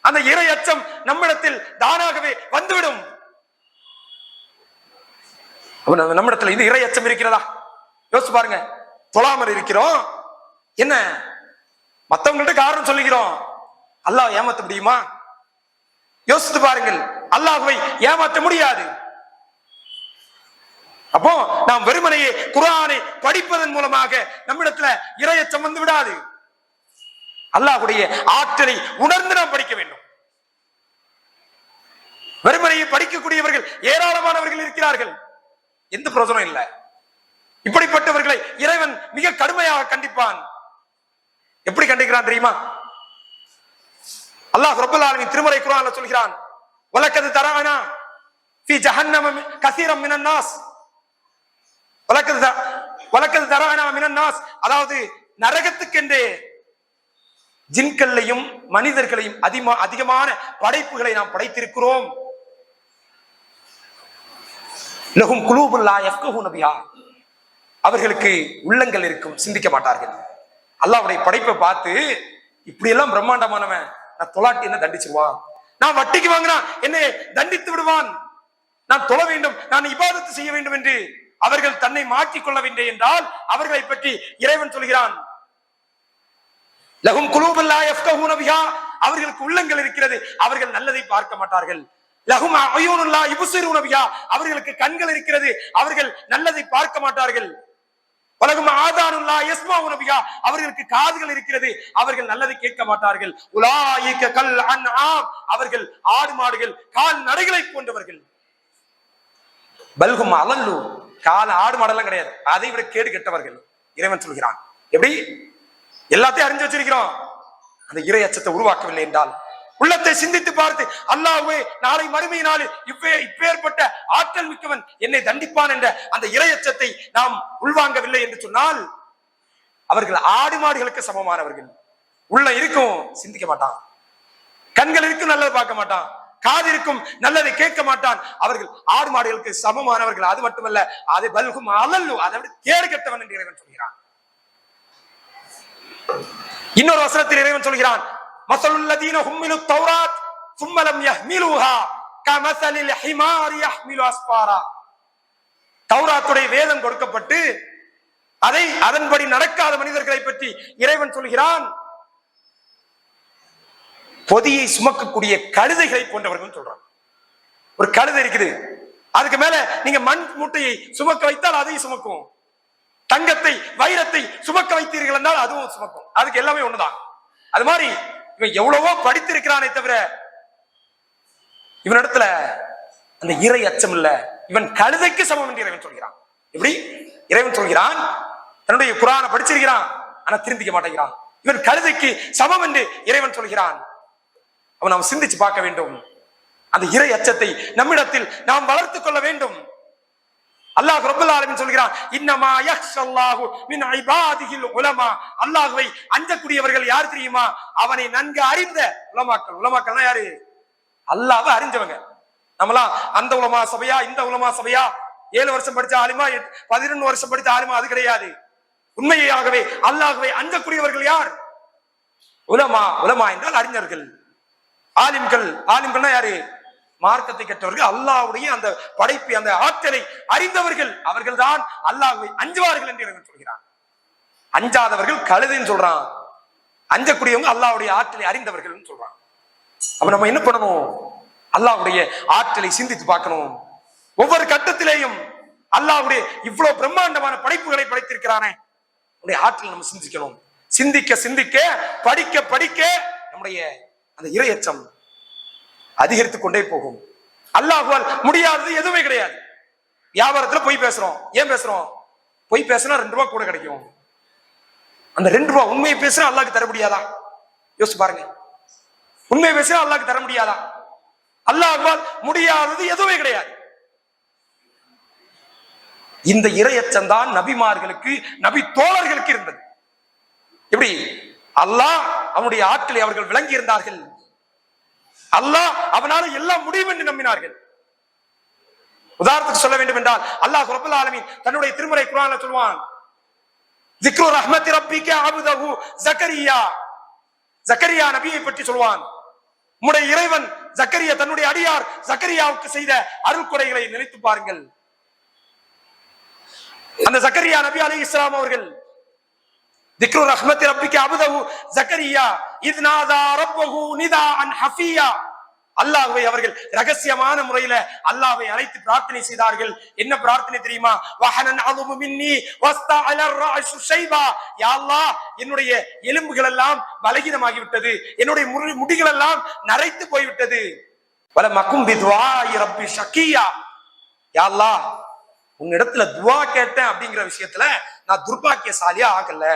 அந்த இறை அச்சம் நம்மிடத்தில் தானாகவே வந்துவிடும். நம்மிடத்துல இது இறை அச்சம் இருக்கிறதா? யோசிச்சு பாருங்க. தொழாமல் இருக்கிறோம், என்ன மத்தவங்கள்ட்ட காரணம் சொல்லிக்கிறோம், அல்லாஹ் ஏமாத்த முடியுமா? யோசித்து பாருங்கள். அல்லாஹ்வை ஏமாற்ற முடியாது. அப்போ நாம் வெறுமனையே குர்ஆனை படிப்பதன் மூலமாக நம்மிடத்துல இறையச்சம் வந்து விடாது. அல்லாஹ்வுடைய ஆற்றலை உணர்ந்து நாம் படிக்க வேண்டும். வெறுமனையை படிக்கக்கூடியவர்கள் ஏராளமானவர்கள் இருக்கிறார்கள், எந்த பிரயோஜனம் இல்லை. இப்படிப்பட்டவர்களை இறைவன் மிக கடுமையாக கண்டிப்பான். எப்படி கண்டிக்கிறான் தெரியுமா? அல்லாஹ் ரப்பல் ஆலமீன் திருமறை குர்ஆன்ல சொல்கிறான், வலக்கத் தரஅனா ஃபீ ஜஹன்னம கஸீரம் மினன் நாஸ், வலக்கத் தரஅனா மினன் நாஸ், அதாவது நரகத்துக்கென்றே ஜின்களையும் மனிதர்களையும் அதிகமான படைப்புகளை நாம் படைத்திருக்கிறோம். லஹும் குலூபுன் லா யஃப்கஹூன பிஹா, அவர்களுக்கு உள்ளங்கள் இருக்கும், சிந்திக்க மாட்டார்கள். அல்லாஹ்வுடைய படைப்பை பார்த்து இப்படி எல்லாம் பிரம்மாண்டமானவன், நான் தொலாட்டி என்ன தண்டிச்சிருவான், நான் வட்டிக்கு வாங்கினா என்னை தண்டித்து விடுவான், நான் தொழ வேண்டும், நான் இபாதத்து செய்ய வேண்டும் என்று அவர்கள் தன்னை மாற்றிக் கொள்ளவில்லை என்றால் அவர்களை பற்றி இறைவன் சொல்கிறான், லஹும் குலூபுன் லா யஃப்கஹூன பிஹா, அவர்களுக்கு உள்ளங்கள் இருக்கிறது, அவர்கள் நல்லதை பார்க்க மாட்டார்கள். லஹும் அயூனுன் லா யுப்சிரூன பிஹா, அவர்களுக்கு கண்கள் இருக்கிறது, அவர்கள் நல்லதை பார்க்க மாட்டார்கள். வலகும் ஆதானுன் லா யஸ்மஊன பிஹா, அவர்களுக்கு காதுகள் இருக்கிறது, அவர்கள் நல்லதை கேட்க மாட்டார்கள். உலாயிக கல் அன்ஆம், அவர்கள் ஆடு மாடுகள் கால் நடைகளை போன்றவர்கள். பல்ஹும் அலல்லு, கால் ஆடு மாடெல்லாம் கிடையாது, அதை விட கேடு கெட்டவர்கள் இறைவன் சொல்கிறான். எப்படி எல்லாத்தையும் அறிஞ்சு வச்சிருக்கிறோம், அந்த இறை அச்சத்தை உருவாக்கவில்லை என்றால், உள்ளத்தை சிந்தித்து பார்த்து அல்லாஹ்வே நாளை மறுமை நாளில் இப்பேற்பட்ட ஆற்றல் மிக்கவன் என்னை தண்டிப்பான் என்ற அந்த இறை அச்சத்தை நாம் உள்வாங்கவில்லை என்று சொன்னால் அவர்கள் ஆடு மாடுகளுக்கு சமமானவர்கள். உள்ள இருக்கும், சிந்திக்க மாட்டான், கண்கள் இருக்கும், நல்லதை பார்க்க மாட்டான், காது இருக்கும், நல்லதை கேட்க மாட்டான், அவர்கள் ஆடு மாடுகளுக்கு சமமானவர்கள். அது மட்டுமல்ல, அதை பல்கும் அலல்லு, அதை விட கேடு கெட்டவன் என்று இறைவன் சொல்கிறான். இன்னொரு வசனத்தில் இறைவன் சொல்கிறான், மஸலுல் லதீன ஹும்மிலு தௌராத் ثم لم يحملوها كمثل الحمار يحمل اسفارا, தௌராத்துடைய வேதம் கொடுக்கப்பட்டு அதை அதன்படி நடக்காத மனிதர்களை பற்றி இறைவன் சொல்கிறான், பொதியை சுமக்கக்கூடிய கழுதைகளை போன்றவர்கள் சொல்றான். ஒரு கழுதை இருக்குது, அதுக்கு மேல நீங்க மண் மூட்டையை சுமக்க வைத்தால் அதையும் சுமக்கும், தங்கத்தை வைரத்தை சுமக்க வைத்தீர்கள் என்றால் அதுவும் சுமக்கும், அதுக்கு எல்லாமே ஒண்ணுதான். அது மாதிரி இவன் எவ்வளவோ படித்திருக்கிறானே தவிர இவனிடத்துல அந்த இறை அச்சம் இல்ல, இவன் கழுதைக்கு சமம் என்று இறைவன் சொல்கிறான். எப்படி இறைவன் சொல்கிறான்? தன்னுடைய குர்ஆனை படிச்சிருக்கிறான், ஆனா திருந்திக்க மாட்டேங்கிறான், இவன் கழுதைக்கு சமம் என்று இறைவன் சொல்கிறான். அவன் நாம் சிந்திச்சு பார்க்க வேண்டும். அந்த இறை அச்சத்தை நம்மிடத்தில் நாம் வளர்த்துக் கொள்ள வேண்டும். அல்லாஹ் ரப்பல் ஆலமீன் சொல்கிறான், இன்னமா யக்ஷல்லாஹு மின் இபாதிஹில் உலமா, அல்லாஹ்வை அஞ்சக்கூடியவர்கள் யார் தெரியுமா? அவனை நன்கு அறிந்த உலமாக்கள். உலமாக்கள்னா யாரு? அல்லாஹ்வை அறிஞ்சவங்க. நம்மலாம் அந்த உலமா சபையா இந்த உலமா சபையா, 7 வருஷம் படிச்ச ஆலிமா 11 வருஷம் படிச்ச ஆலிமா, அது கிடையாது. உண்மையாகவே அல்லாஹ்வை அஞ்சக்கூடியவர்கள் யார்? உலமா. உலமா என்றால் அறிஞர்கள், ஆலிம்கள். ஆலிம்கள்னா யாரு? மார்க்கத்தை கற்றவர்கள், அல்லாஹ்வுடைய அந்த படைப்பு அந்த ஆற்றலை அறிந்தவர்கள். அவர்கள் தான் அல்லாஹ்வை அஞ்சுவார்கள் என்று இறைவன் சொல்கிறான். அஞ்சாதவர்கள் கழுதைன்னு சொல்றான், அஞ்சக்கூடியவங்க அல்லாஹ்வுடைய ஆற்றலை அறிந்தவர்கள் சொல்றான். அப்ப நம்ம என்ன பண்ணணும்? அல்லாஹ்வுடைய ஆற்றலை சிந்தித்து பார்க்கணும். ஒவ்வொரு கட்டத்திலேயும் அல்லாஹ்வுடைய இவ்வளவு பிரம்மாண்டமான படைப்புகளை படைத்திருக்கிறானே, நம்முடைய ஆற்றலை நம்ம சிந்திக்கணும். சிந்திக்க சிந்திக்க, படிக்க படிக்க நம்முடைய அந்த இறையச்சம் அதிகரித்துக் கொண்டே போகும். அல்லாஹ்வால் முடியாதது எதுவுமே கிடையாது. வியாபாரத்துல பொய் பேசுறோம், ஏன் பேசுறோம்? பொய் பேசினா 2 ரூபாய் கூட கிடைக்கும். அந்த 2 ரூபாய் உண்மையை பேசுறா அல்லாஹ்க்கு தர முடியாதா? யோசிச்சு பாருங்க. உண்மையை பேசுறா அல்லாஹ்க்கு தர முடியாதா? அல்லாஹ்வால் முடியாதது எதுவுமே கிடையாது. இந்த இறையச்சம் தான் நபிமார்களுக்கு, நபி தோழர்களுக்கு இருந்தது. எப்படி? அல்லாஹ் அவனுடைய ஆற்றலை அவர்கள் விளங்கி இருந்தார்கள். அல்லாஹ் அவனால எல்லாம் முடியும் என்று நம்பினார்கள். உதாரணத்துக்கு சொல்ல வேண்டும் என்றால், அல்லாஹ் ரப்பல் ஆலமீன் தன்னுடைய திருமறை குர்ஆன்ல சொல்வான், ذிக்ரு ரஹ்மத்தி ரப்பிக அப்தஹு ஜக்கரியா. ஜக்கரியா நபியை பற்றி சொல்வான். உம்முடைய இறைவன் ஜக்கரியா தன்னுடைய அடியார் ஜக்கரியாவுக்கு செய்த அருள் கொடைகளை நினைத்து பாருங்கள். அந்த ஜக்கரியா நபி அலைஹிஸ்ஸலாம் அவர்கள் திக்ரு ரஹ்மத்தி ரப்பிக்க அபதஹு ஜக்கரியா இத் நாதா ரப்பஹு நிதான் ஹஃபியா, அல்லாஹ்வை அவர்கள் ரகசியமான முறையில அல்லாஹ்வை அழைத்து பிரார்த்தனை செய்தார்கள். என்ன பிரார்த்தனை தெரியுமா? வஹனன் அஸுமு மின்னி வஸ்தஅல அர்-ரஅஸு ஷைபா, யா அல்லாஹ் என்னுடைய எலும்புகள் எல்லாம் பலகீனமாகி விட்டது, என்னுடைய முடிகள் எல்லாம் நரைத்து போய்விட்டது. வல மக்கும் பிதுஆஇ ரப்பி ஷகியா, யா அல்லாஹ் உன்னிடத்துல துஆ கேட்டேன் அப்படிங்கிற விஷயத்துல நான் துர்பாக்கியசாலியா ஆகல.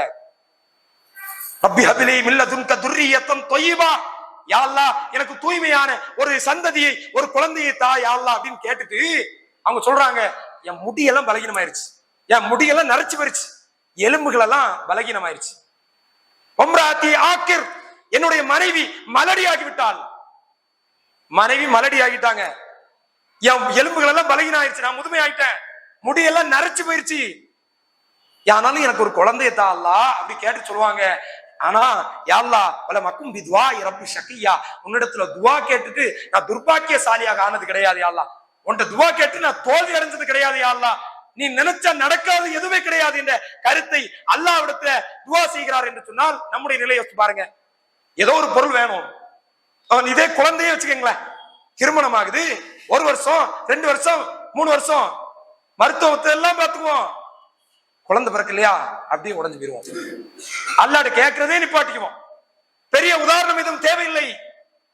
ரப்பி ஹப்லி மின் லதுன்க துர்ரியத்தன் தய்யிபா, யா அல்லாஹ் எனக்கு தூய்மையான ஒரு சந்ததியை ஒரு குழந்தையை தா யா அல்லாஹ் அப்படின்னு கேட்டுட்டு அவங்க சொல்றாங்க, என் முடியெல்லாம் பலகீனமாயிருச்சு, என் முடியெல்லாம் நரைச்சு போயிருச்சு, எலும்புகள் எல்லாம் பலகீனமாயிருச்சு. உம்ராத்தி ஆக்கிர், என்னுடைய மனைவி மலடி ஆகிவிட்டாள், மனைவி மலடி ஆகிட்டாங்க, என் எலும்புகள் எல்லாம் பலகீனம் ஆயிடுச்சு, நான் முதுமை ஆயிட்டேன், முடியெல்லாம் நரைச்சு போயிருச்சு, ஆனாலும் எனக்கு ஒரு குழந்தைய தா அல்லாஹ் அப்படி கேட்டு சொல்லுவாங்க. ஆனா யா அல்லாஹ் வல மக்கும் பிதுஆஇ ரப்பி ஷகியா, உன்னிடத்துல துஆ கேட்டுட்டு நான் துர்பாக்கியசாலியாக ஆனது கிடையாது யா அல்லாஹ், உன்கிட்ட துஆ கேட்டு நான் தோல்வி அடைஞ்சது கிடையாது யா அல்லாஹ், நீ நினைச்சா நடக்காது எதுவுமே கிடையாது என்ற கருத்தை அல்லாஹ்விடத்துல துஆ செய்கிறார் என்று சொன்னால் நம்முடைய நிலையை யோசிச்சு பாருங்க. ஏதோ ஒரு பொருள் வேணும், அவன் இதே குழந்தையே வச்சுக்கங்களேன், திருமணம் ஆகுது, 1 வருஷம் 2 வருஷம் 3 வருஷம் மருத்துவத்தை எல்லாம் பார்த்துக்குவோம், குழந்தை பிறகு இல்லையா அப்படியே உடஞ்சு போயிருவோம், அல்லாஹ்ட்ட கேட்கறதே நிப்பாட்டிக்குவோம். பெரிய உதாரணம் எதுவும் தேவையில்லை.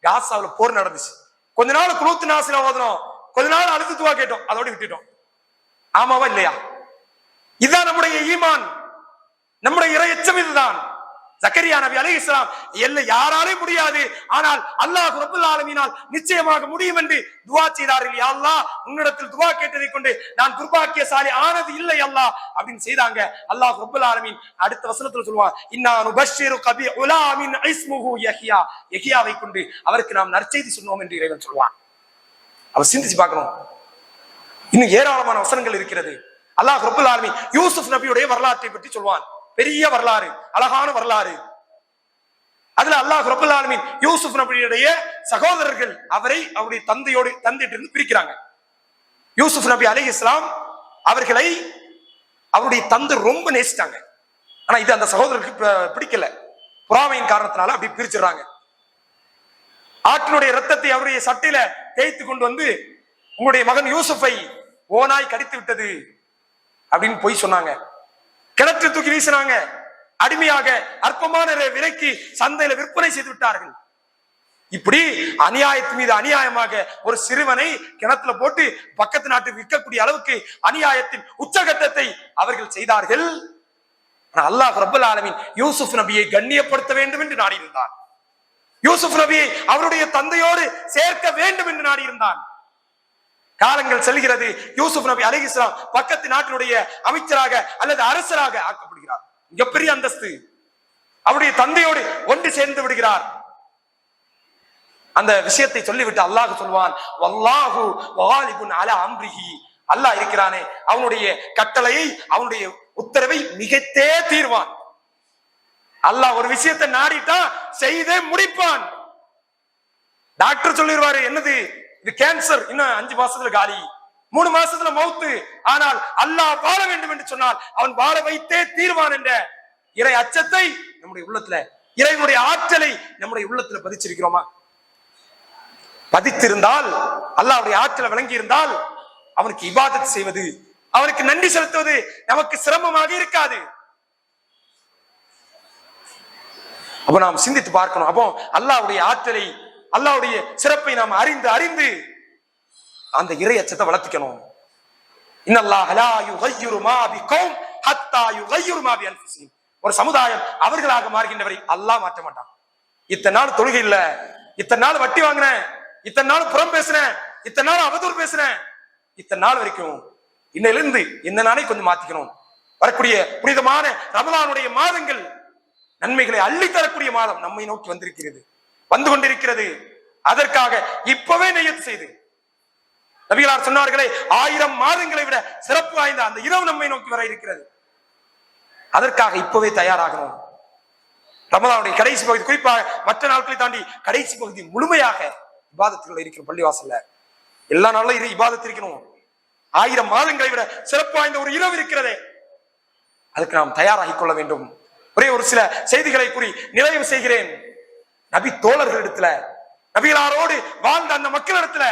காசாவுல போர் நடந்துச்சு, கொஞ்ச நாள் குனூத் நாசில ஓதுனோம், கொஞ்ச நாள் அழுது துவா கேட்டோம், அதோட விட்டுட்டோம். ஆமாவா இல்லையா? இதுதான் நம்முடைய ஈமான், நம்முடைய இறையச்சம் இதுதான். ஜக்கரியா நபி அலைஹிஸ்ஸலாம் எல்ல யாராலும் முடியாது, ஆனால் அல்லாஹ் ரப்பல் ஆலமீனால் நிச்சயமாக முடியும் என்று துஆ செய்தார்கள். யா அல்லாஹ் உன்னிடத்தில் துஆ கேட்டதை கொண்டு நான் துர்பாக்கியசாலி ஆனது இல்லை அல்லாஹ் அப்படின்னு செய்தாங்க. அல்லாஹ் ரப்பல் ஆலமீன் அடுத்த வசனத்துல சொல்வான், இன்னா நுபஷ்ஷிருக பி உலாமின் இஸ்முஹு யஹ்யா, யஹ்யாவை கொண்டு அவருக்கு நாம் நற்செய்தி சொன்னோம் என்று இறைவன் சொல்வான். அவ சிந்திச்சு பார்க்கணும், இன்னும் ஏராளமான வசனங்கள் இருக்கிறது. அல்லாஹ் ரப்பல் ஆலமீன் யூசுப் நபியுடைய வரலாற்றை பற்றி சொல்வான், பெரிய வரலாறு, அழகான வரலாறு. அதுல அல்லாஹ் ரப்பல் ஆலமீன் யூசுப் நபியுடைய சகோதரர்கள் அவரை அவருடைய தந்தையிட்ட இருந்து பிரிக்கிறாங்க. யூசுப் நபி அலைஹிஸ்ஸலாம் அவர்களை அவருடைய தந்தை ரொம்ப நேசிட்டாங்க, ஆனா இது அந்த சகோதரருக்கு பிடிக்கல, புறாமையின் காரணத்தினால அப்படி பிரிச்சிடறாங்க. ஆட்டினுடைய ரத்தத்தை அவருடைய சட்டையில தேய்த்து கொண்டு வந்து உங்களுடைய மகன் யூசுஃபை ஓனாய் கடித்து விட்டது அப்படின்னு போய் சொன்னாங்க. கிணற்று தூக்கி வீசினாங்க, அடிமையாக அற்பமான விலைக்கு சந்தையில விற்பனை செய்து விட்டார்கள். இப்படி அநியாயத்து மீது அநியாயமாக ஒரு சிறுவனை கிணத்துல போட்டு பக்கத்து நாட்டுக்கு விற்கக்கூடிய அளவுக்கு அநியாயத்தின் உச்சகட்டத்தை அவர்கள் செய்தார்கள். அல்லாஹ் ரப்பல் ஆலமீன் யூசுப் நபியை கண்ணியப்படுத்த வேண்டும் என்று நாடியிருந்தான், யூசுப் நபியை அவருடைய தந்தையோடு சேர்க்க வேண்டும் என்று நாடியிருந்தான். காலங்கள் செல்கிறது, யூசுப் நபி அலைஹிஸ்ஸலாம் பக்கத்து நாட்டினுடைய அமைச்சராக அல்லது அரசராக ஆக்கப்படுகிறார், மிகப்பெரிய அந்தஸ்து, அவருடைய தந்தையோடு ஒன்று சேர்ந்து விடுகிறார். அந்த விஷயத்தை சொல்லிவிட்டு அல்லாஹ் சொல்வான், வல்லாஹு வாலிபுன் அலா அம்ரிஹி, அல்லாஹ் இருக்கிறானே அவனுடைய கட்டளையை அவனுடைய உத்தரவை மிகத்தே தீர்வான். அல்லாஹ் ஒரு விஷயத்தை நாடிட்டா செய்தே முடிப்பான். டாக்டர் சொல்லிடுவாரு, என்னது இது கேன்சர், இன்னும் 5 மாசத்துல காலி, 3 மாசத்துல மௌத்து, ஆனால் அல்லாஹ் வாழ வேண்டும் என்று சொன்னால் அவன் வாழ வைத்தே தீர்வான் என்ற இறை அச்சத்தை நம்முடைய உள்ளத்துல, இறைவனுடைய ஆற்றலை நம்முடைய உள்ளத்துல பதிச்சிருக்கிறோமா? பதித்திருந்தால், அல்லாஹ்வுடைய ஆற்றலை விளங்கி இருந்தால் அவனுக்கு இபாதத் செய்வது, அவனுக்கு நன்றி செலுத்துவது நமக்கு சிரமமாக இருக்காது. அப்ப நாம் சிந்தித்து பார்க்கணும். அப்போ அல்லாஹ்வுடைய ஆற்றலை, அல்லாஹ்வுடைய சிறப்பை நாம் அறிந்து அறிந்து அந்த இறை அச்சத்தை வளர்த்துக்கணும். இன்னல்லாஹ் லா யுகையிரு மா பிகௌம் ஹத்தா யுகையிரு மா பிஅன்ஃபுஸிஹிம், ஒரு சமுதாயம் அவர்களாக மாறுகின்றவரை அல்லாஹ் மாற்ற மாட்டான். இத்தனை நாள் தொழுகை இல்ல, இத்தனை நாள் வட்டி வாங்கினேன், இத்தனை நாள் புறம் பேசுறேன், இத்தனை நாள் அவதூறு பேசுறேன், இத்தனை நாள் வரைக்கும் இன்னையிலிருந்து இந்த நாளை கொஞ்சம் மாத்திக்கணும். வரக்கூடிய புனிதமான ரமலானுடைய மாதங்கள் நன்மைகளை அள்ளி தரக்கூடிய மாதம் நம்மை நோக்கி வந்திருக்கிறது, வந்து கொண்டிருக்கிறது. அதற்காக இப்பவே நியத்து செய்து, நபிகளார் சொன்னார்களே 1000 மாதங்களை விட சிறப்பு வாய்ந்த அந்த இரவு நம்மை நோக்கி வர இருக்கிறது. அதற்காக இப்பவே தயாராகணும். ரமலானுடைய கடைசி பகுதி, குறிப்பாக மற்ற நாட்களை தாண்டி கடைசி பகுதி முழுமையாக இபாதத்துகள் இருக்கிற பள்ளிவாசல்ல எல்லா நாளும் இது இபாதத்து இருக்கணும். 1000 மாதங்களை விட சிறப்பு வாய்ந்த ஒரு இரவு இருக்கிறதே, அதுக்கு நாம் தயாராகிக் கொள்ள வேண்டும். ஒரே ஒரு சில செய்திகளை கூறி நிறைவு செய்கிறேன். நபி தோழர்களிடத்துல, நபிகளாரோடு வாழ்ந்த அந்த மக்களிடத்துல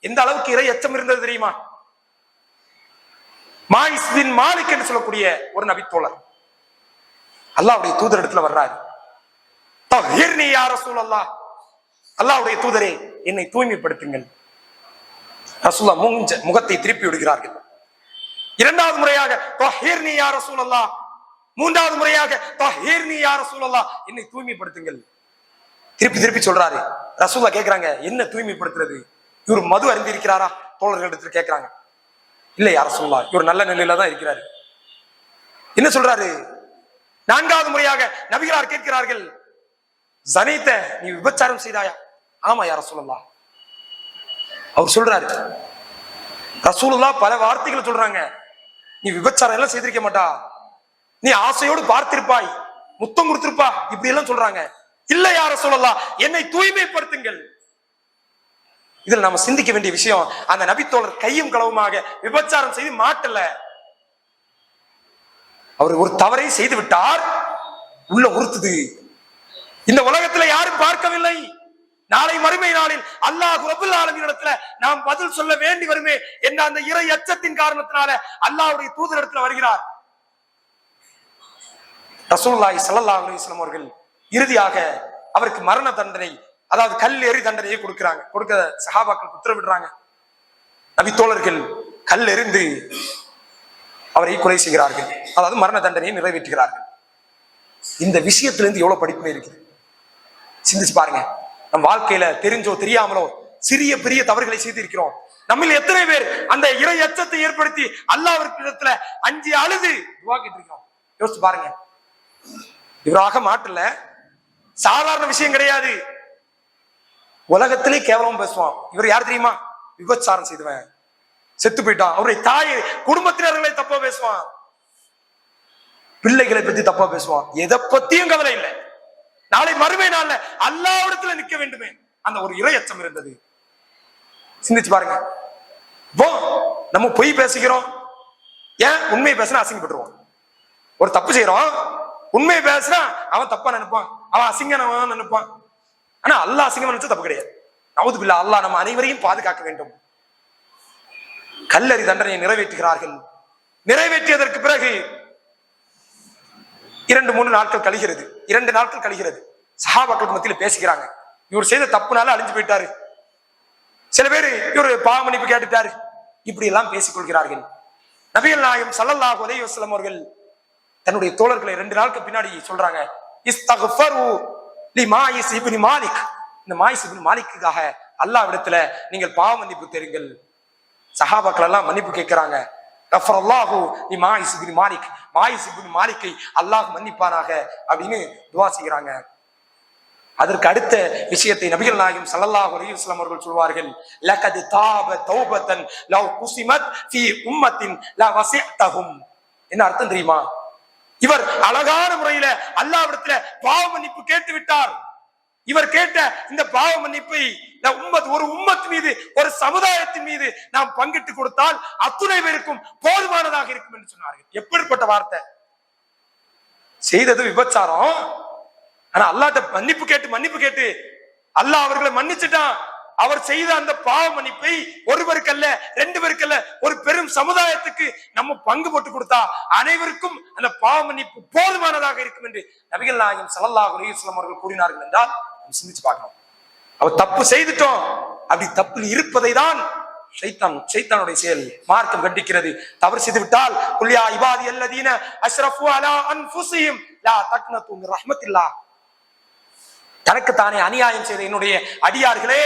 எந்த அளவுக்கு இறை அச்சம் இருந்தது தெரியுமா? மாயிஸ் பின் மாலிக் என்று சொல்லக்கூடிய ஒரு நபி தோழர் அல்லாஹ்வுடைய தூதர் இடத்துல வர்றாரு. தஹீர்னி யா ரசூலல்லாஹ், அல்லாஹ்வுடைய தூதரே என்னை தூய்மைப்படுத்துங்கள். ரசூலுல்லாஹ் முகத்தை திருப்பி விடுகிறார்கள். இரண்டாவது முறையாக தஹீர்னி யா ரசூலல்லாஹ், மூன்றாவது முறையாக தஹீர்னி யா ரசூலல்லாஹ் என்னை தூய்மைப்படுத்துங்கள். திருப்பி திருப்பி சொல்றாரு. ரசூலுல்லாஹ் கேக்குறாங்க, என்ன தூய்மைப்படுத்துறது? இவர் மது அருந்தி இருக்கிறாரா? தோழர்களிடத்துல கேட்கிறாங்க. இல்லை யா ரசூலுல்லாஹ், இவர் நல்ல நிலையில தான் இருக்கிறாரு. என்ன சொல்றாரு? நான்காவது முறையாக நபிகளார் கேட்கிறார்கள், ஜனீத்த, நீ விபச்சாரம் செய்தாயா? ஆமா யா ரசூலுல்லாஹ். அவர் சொல்றாரு, ரசூலுல்லாஹ் பல வார்த்தைகளை சொல்றாங்க, நீ விபச்சாரம் எல்லாம் செய்திருக்க மாட்டா, நீ ஆசையோடு பார்த்திருப்பாய், முத்தம் கொடுத்திருப்பா, இப்படி எல்லாம் சொல்றாங்க. இல்ல யா ரசூலுல்லாஹ், என்னை தூய்மைப்படுத்துங்கள். இதில் நாம சிந்திக்க வேண்டிய விஷயம், அந்த நபித்தோழர் கையும் களவுமாக விபச்சாரம் செய்து மாட்டல. அவர் ஒரு தவறை செய்து விட்டார், உள்ள உறுத்துது. இந்த உலகத்துல யாரும் பார்க்கவில்லை. நாளை மறுமை நாளில் அல்லாஹ் ரப்பல் ஆலமீன் இடத்துல நாம் பதில் சொல்ல வேண்டி வருமே என்ற அந்த இறை அச்சத்தின் காரணத்தினால அல்லாஹ்வுடைய தூதர் இடத்துல வருகிறார். ரசூலுல்லாஹி ஸல்லல்லாஹு அலைஹி வஸல்லம் அவர்கள் இறுதியாக அவருக்கு மரண தண்டனை, அதாவது கல் எறி தண்டனையை கொடுக்க சஹாபாக்கள் உத்தரவிடுறாங்க. நபி தோழர்கள் கல் எறிந்து அவரை கொலை செய்கிறார்கள், அதாவது மரண தண்டனையை நிறைவேற்றுகிறார்கள். இந்த விஷயத்திலிருந்து எவ்வளவு படிப்பு இருக்குது சிந்திச்சு பாருங்க. நம் வாழ்க்கையில தெரிஞ்சோ தெரியாமலோ சிறிய பெரிய தவறுகளை செய்திருக்கிறோம். நம்மில் எத்தனை பேர் அந்த இறை அச்சத்தை ஏற்படுத்தி அல்லாஹ்விற்கு இடத்துல அஞ்சி அழுது துஆ கேட்டிருக்கிறோம்? யோசிச்சு பாருங்க. இவராக மாட்டல, சாதாரண விஷயம் கிடையாது. உலகத்திலே கேவலம் பேசுவான். இவர் யார் தெரியுமா? விபச்சாரம் செய்தவன், செத்து போயிட்டான். அவருடைய தாயை, குடும்பத்தினர்களை தப்பா பேசுவான், பிள்ளைகளை பத்தி தப்பா பேசுவான். எதை பத்தியும் கவலை இல்லை. நாளை மறுமை நாள்ல அல்லாஹ்விடத்துல நிக்க வேண்டுமே, அந்த ஒரு இறை அச்சம் இருந்தது. சிந்திச்சு பாருங்க. நம்ம பொய் பேசுகிறோம், ஏன்? உண்மை பேசினா அசிங்கப்பட்டுருவோம். ஒரு தப்பு செய்யறோம், உண்மை பேசுனா அவன் தப்பா நினைப்பான், அவன் அசிங்கனவன் நினைப்பான். ஆனா அல்லாஹ் அசிங்கம் நினைச்சா தப்பு கிடையாது. நவுது பில்லாஹ், அல்லாஹ் நம்ம அனைவரையும் பாதுகாக்க வேண்டும். கல்லறி தண்டனையை நிறைவேற்றுகிறார்கள். நிறைவேற்றியதற்கு பிறகு 2-3 நாட்கள் கழிகிறது. 2 நாட்கள் கழிகிறது. சஹாபாக்களுக்கு மத்தியில் பேசிக்கிறாங்க, இவர் செய்த தப்புனால அழிஞ்சு போயிட்டாரு, சில பேர் இவர் பாவ மன்னிப்பு கேட்டுட்டாரு, இப்படி எல்லாம் பேசிக் கொள்கிறார்கள். நபிகள் நாயகம் ஸல்லல்லாஹு அலைஹி வஸல்லம் அவர்கள் தன்னுடைய தோழர்களை 2 நாளுக்கு பின்னாடி சொல்றாங்க, இஸ்தக்ஃபரு லி மாயிஸ் இப்னு மாலிக், இந்த மாயிஸ் இப்னு மாலிக்குக்காக அல்லாஹ்விடத்துல நீங்கள் பாவ மன்னிப்பு தேடுங்கள். சஹாபாக்கள் எல்லாம் மன்னிப்பு கேட்கிறாங்க. கஃபரல்லாஹு லி மாயிஸ் இப்னு மாலிக், மாயிஸ் இப்னு மாலிக்கை அல்லாஹ் மன்னிப்பானாக அப்படின்னு துஆ செய்கிறாங்க. அதற்கு அடுத்த விஷயத்தை நபிகள் நாயகம் ஸல்லல்லாஹு அலைஹி வஸல்லம் அவர்கள் சொல்வார்கள், லகத் தாப தௌபத்தன் லவ் குஸிமத் ஃபீ உம்மத்தின் லா வஸிஅதஹும். என்ன அர்த்தம் தெரியுமா? இவர் அழகான முறையில அல்லாஹ்விடத்துல பாவ மன்னிப்பு கேட்டு விட்டார். இவர் கேட்ட இந்த பாவ மன்னிப்பை ஒரு உம்மத் மீது, ஒரு சமுதாயத்தின் மீது நாம் பங்கிட்டு கொடுத்தால் அத்துணை பேருக்கும் போதுமானதாக இருக்கும் என்று சொன்னார்கள். எப்படிப்பட்ட வார்த்தை! செய்தது விபச்சாரம், ஆனா அல்லாஹ்ட்ட மன்னிப்பு கேட்டு அல்லாஹ் அவர்களை மன்னிச்சுட்டான். அவர் செய்த அந்த பாவ மன்னிப்பை ஒருவருக்கு அல்ல, 2 பேருக்கு அல்ல, ஒரு பெரும் சமுதாயத்துக்கு நம்ம பங்கு போட்டு கொடுத்தா அனைவருக்கும் அந்த பாவ மன்னிப்பு போதுமானதாக இருக்கும் என்று நபிகள் நாயகம் ஸல்லல்லாஹு அலைஹி வஸல்லம் அவர்கள் கூறினார்கள் என்றால் சிந்திச்சு பார்க்கணும். அவர் தப்பு செய்துட்டோம், அப்படி தப்பில் இருப்பதை தான் ஷைத்தானுடைய செயல் மார்க்கம் கண்டிக்கிறது. தவறு செய்து விட்டால் குல் யா இபாதி அல்லதீன அஸ்ரஃபு அலா அன்ஃபுஸிஹிம் லா தக்னது மின் ரஹ்மத்தில்லாஹ், தனக்கு தானே அநியாயம் செய்த என்னுடைய அடியார்களே,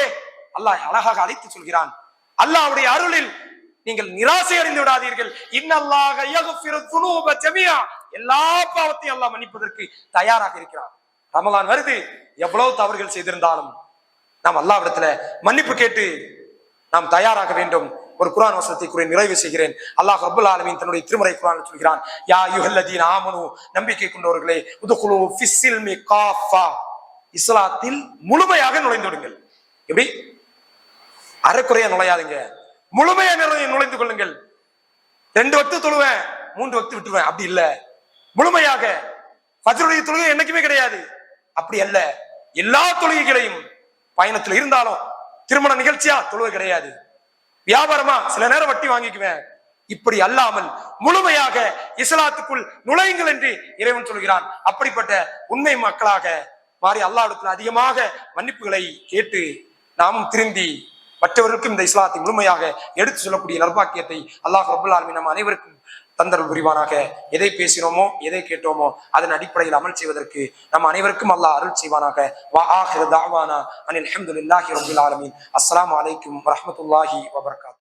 அல்லாஹ் அழகாக அழைத்து சொல்கிறான், அல்லாஹ்வுடைய அருளில் நீங்கள் நிராசை அடைந்து விடாதீர்கள். இன்னல்லாஹ யக்ஃபிரு ذுனூப ஜமீஆ, எல்லா பாவத்தையும் அல்லாஹ் மன்னிப்பதற்கு தயாராக இருக்கிறான். ரமலான் வருது, எவ்வளவு தவறுகள் செய்திருந்தாலும் நாம் அல்லாஹ்விடத்துல மன்னிப்பு கேட்டு நாம் தயாராக வேண்டும். ஒரு குர்ஆன் வசனத்தை கூறி நிறைவு செய்கிறேன். அல்லாஹ் ரப்பல் ஆலமீன் தன்னுடைய திருமறை குர்ஆனில் சொல்கிறான், யா அய்யுஹல்லதீன ஆமனு, நம்பிக்கை கொண்டவர்களே, உதுகுலு ஃபிஸ்ஸில்மி காஃபா, இஸ்லாத்தில் முழுமையாக நுழைந்து விடுங்கள். எப்படி? அரைக்குறையா நுழையாதுங்க, முழுமையா நுழைந்து கொள்ளுங்கள். 2 வக்து தொழுவேன், 3 வக்து விட்டுருவேன், அப்படி இல்ல. முழுமையாக ஃபஜ்ருடைய தொழுகை என்னைக்குமே கிடையாது, அப்படி அல்ல. எல்லா தொழுகைகளையும், பயணத்துல இருந்தாலும், திருமண நிகழ்ச்சியா தொழுகை கிடையாது, வியாபாரமா சில நேரம் வட்டி வாங்கிக்குவேன், இப்படி அல்லாமல் முழுமையாக இஸ்லாத்துக்குள் நுழையுங்கள் என்று இறைவன் சொல்கிறான். அப்படிப்பட்ட உண்மை மக்களாக மாறி அல்லாஹ்விடத்தில் அதிகமாக மன்னிப்புகளை கேட்டு நாமும் திருந்தி மற்றவர்களுக்கும் இந்த இஸ்லாத்தை முழுமையாக எடுத்து சொல்லக்கூடிய நற்பாக்கியத்தை அல்லாஹ் ரப்பல் ஆலமீன் நம் அனைவருக்கும் தந்தருள் புரிவானாக. எதை பேசினோமோ, எதை கேட்டோமோ அதன் அடிப்படையில் அமல் செய்வதற்கு நம் அனைவருக்கும் அல்லாஹ் அருள் செய்வானாக. வா ஆகிரு தஅவானா அனில் ஹம்துலில்லாஹி ரப்பில் ஆலமீன். அஸ்ஸலாமு அலைக்கும் வரஹ்மத்துல்லாஹி வபரகாத்துஹு.